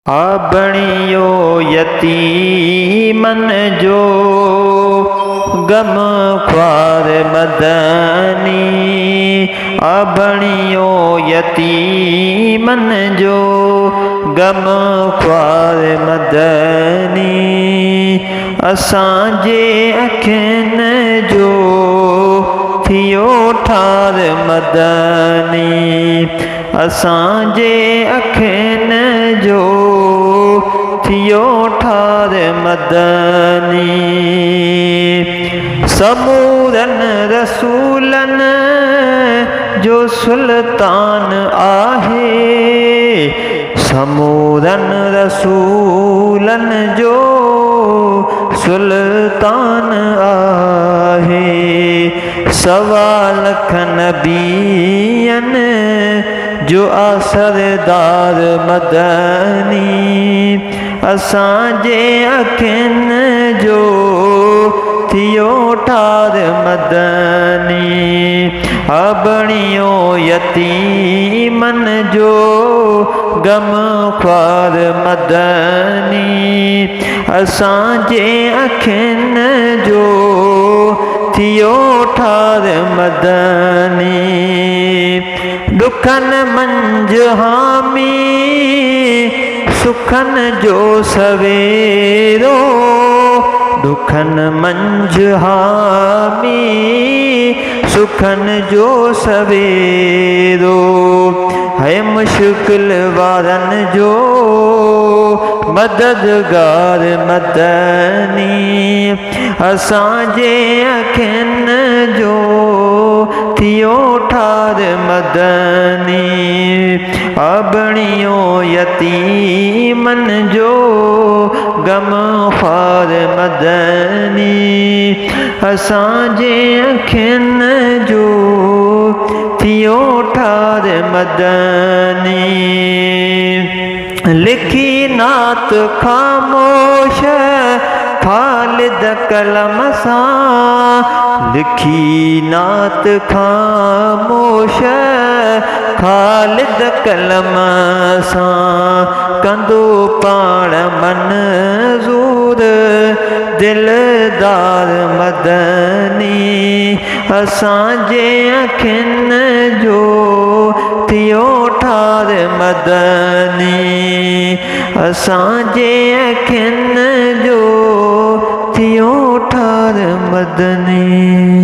बणियो यतीमन जो गम ख्वार मदनी। बणियो यतीमन जो गम ख्वार मदनी। असांजे अखियुनि जो थियो ठार मदनी। असांजे अखियुनि जो थियो ठार मदनी। समूरनि रसूलनि जो सुल्तान आहे। समूरनि रसूलनि जो सुल्तान आहे। सवा लख नबियनि जो असरदार मदनी। असांजे अखियुनि जो थियो ठार मदनी। बणियो यतीमन जो गम ख्वार मदनी। असांजे अखियुनि जो थियो ठार मदनी। दुखनि मंझि हामी सुखनि जो सवेरो। दुखनि मंझि हामी सुखनि जो सवेरो। है मुश्किल वारनि जो मददगार मदनी। असांजे अखियुनि जो थियो ठार मदनी। बणियो यतीमन जो गम ख्वार मदनी। असांजे अखियुनि जो थियो ठार मदनी। लिखी नात ख़ामोश ख़ालिद कलम सां। लिखी नात ख़ामोश ख़ालिद कलम सां। कंदो पाण मंज़ूर दिलदार मदनी। असांजे अखियुनि जो थियो ठार मदनी। असांजे अखियुनि जो थियो ठार मदनी।